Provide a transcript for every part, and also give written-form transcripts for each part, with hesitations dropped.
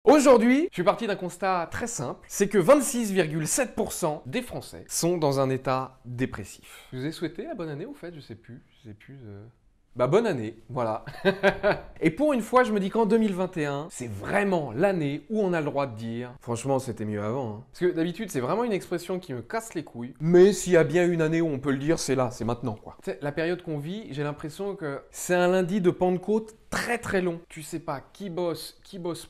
Aujourd'hui, je suis parti d'un constat très simple, c'est que 26,7% des Français sont dans un état dépressif. Je vous ai souhaité la bonne année au fait, je sais plus. Bah bonne année, voilà. Et pour une fois, je me dis qu'en 2021, c'est vraiment l'année où on a le droit de dire « Franchement, c'était mieux avant. Hein. » Parce que d'habitude, c'est vraiment une expression qui me casse les couilles. Mais s'il y a bien une année où on peut le dire, c'est là, c'est maintenant quoi. Tu sais, la période qu'on vit, j'ai l'impression que c'est un lundi de Pentecôte très très long. Tu sais pas qui bosse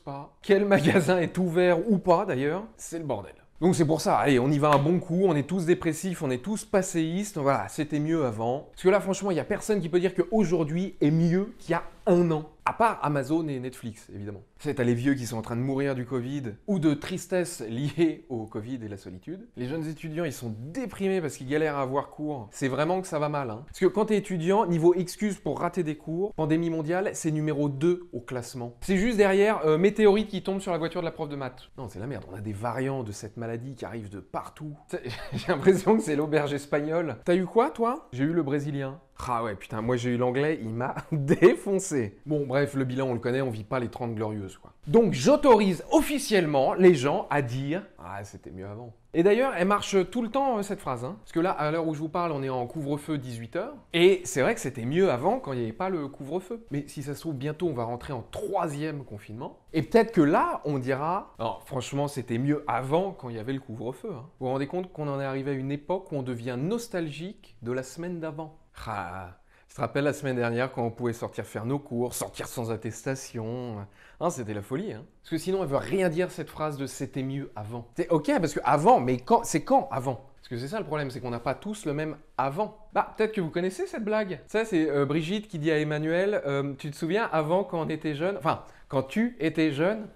pas, quel magasin est ouvert ou pas d'ailleurs, c'est le bordel. Donc c'est pour ça, allez, on y va un bon coup, on est tous dépressifs, on est tous passéistes, voilà, c'était mieux avant. Parce que là, franchement, il n'y a personne qui peut dire qu'aujourd'hui est mieux qu'il y a un an. À part Amazon et Netflix, évidemment. C'est t'as les vieux qui sont en train de mourir du Covid ou de tristesse liée au Covid et la solitude. Les jeunes étudiants, ils sont déprimés parce qu'ils galèrent à avoir cours. C'est vraiment que ça va mal. Hein. Parce que quand t'es étudiant, niveau excuse pour rater des cours, pandémie mondiale, c'est numéro 2 au classement. C'est juste derrière météorite qui tombe sur la voiture de la prof de maths. Non, c'est la merde. On a des variants de cette maladie qui arrivent de partout. J'ai l'impression que c'est l'auberge espagnole. T'as eu quoi, toi? J'ai eu le brésilien. Ah ouais, putain, moi j'ai eu l'anglais, il m'a défoncé. Bon, bref, le bilan, on le connaît, on vit pas les 30 glorieuses, quoi. Donc, j'autorise officiellement les gens à dire « Ah, c'était mieux avant ». Et d'ailleurs, elle marche tout le temps, cette phrase. Hein. Parce que là, à l'heure où je vous parle, on est en couvre-feu 18h. Et c'est vrai que c'était mieux avant quand il n'y avait pas le couvre-feu. Mais si ça se trouve, bientôt, on va rentrer en 3e confinement. Et peut-être que là, on dira « Non, franchement, c'était mieux avant quand il y avait le couvre-feu. Hein. » Vous vous rendez compte qu'on en est arrivé à une époque où on devient nostalgique de la semaine d'avant. Ah, je te rappelle la semaine dernière quand on pouvait sortir faire nos cours, sortir sans attestation. Hein, c'était la folie. Hein. Parce que sinon, elle veut rien dire cette phrase de « c'était mieux avant ». C'est ok, parce que avant, mais quand, c'est quand avant? Parce que c'est ça le problème, c'est qu'on n'a pas tous le même avant. Bah, peut-être que vous connaissez cette blague. Ça, c'est Brigitte qui dit à Emmanuel « Tu te souviens avant quand on était jeune? Enfin, quand tu étais jeune ?»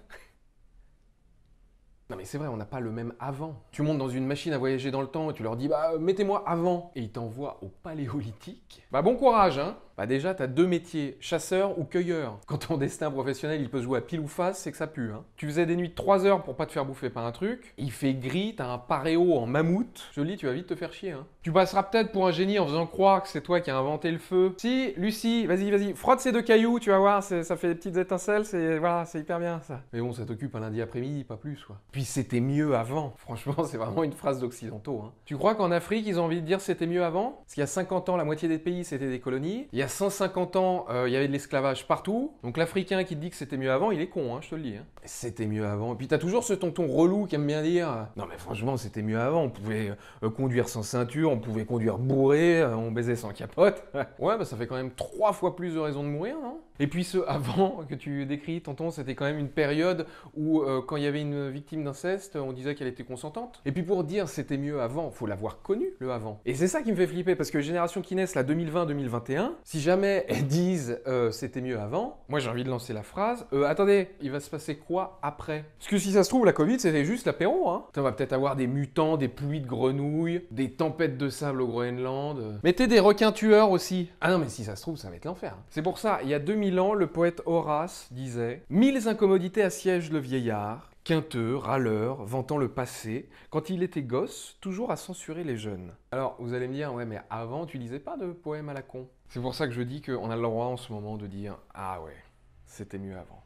Non mais c'est vrai, on n'a pas le même avant. Tu montes dans une machine à voyager dans le temps et tu leur dis « Bah, mettez-moi avant » et ils t'envoient au paléolithique. Bah bon courage, hein. Bah déjà, t'as 2 métiers, chasseur ou cueilleur. Quand ton destin professionnel, il peut se jouer à pile ou face, c'est que ça pue, hein. Tu faisais des nuits de 3 heures pour pas te faire bouffer par un truc, il fait gris, t'as un paréo en mammouth, je le dis, tu vas vite te faire chier, hein. Tu passeras peut-être pour un génie en faisant croire que c'est toi qui as inventé le feu. Si, Lucie, vas-y, frotte ces 2 cailloux, tu vas voir, ça fait des petites étincelles, voilà, c'est hyper bien, ça. Mais bon, ça t'occupe un lundi après-midi, pas plus, quoi. Puis c'était mieux avant. Franchement, c'est vraiment une phrase d'occidentaux, hein. Tu crois qu'en Afrique, ils ont envie de dire c'était mieux avant? Parce qu'il y a 50 ans, la moitié des pays, c'était des colonies. Il y a 150 ans, il y avait de l'esclavage partout. Donc l'Africain qui te dit que c'était mieux avant, il est con, hein, je te le dis. Hein. C'était mieux avant. Et puis t'as toujours ce tonton relou qui aime bien dire « Non mais franchement, c'était mieux avant. On pouvait conduire sans ceinture, on pouvait conduire bourré, on baisait sans capote. » Ouais, bah ça fait quand même 3 fois plus de raisons de mourir, non? Et puis ce avant que tu décris, tonton, c'était quand même une période où quand il y avait une victime d'inceste, on disait qu'elle était consentante. Et puis pour dire c'était mieux avant, faut l'avoir connu, le avant. Et c'est ça qui me fait flipper, parce que génération qui naissent, la 2020-2021, si jamais elles disent c'était mieux avant, moi j'ai envie de lancer la phrase attendez, il va se passer quoi après? Parce que si ça se trouve, la Covid, c'était juste l'apéro, hein. On va peut-être avoir des mutants, des pluies de grenouilles, des tempêtes de sable au Groenland. Mettez des requins tueurs aussi. Ah non, mais si ça se trouve, ça va être l'enfer. C'est pour ça, il y a 2000 ans, le poète Horace disait « 1000 incommodités assiègent le vieillard, quinteux, râleur, vantant le passé, quand il était gosse, toujours à censurer les jeunes. » Alors, vous allez me dire « Ouais, mais avant, tu lisais pas de poèmes à la con ?» C'est pour ça que je dis qu'on a le droit en ce moment de dire « Ah ouais, c'était mieux avant. »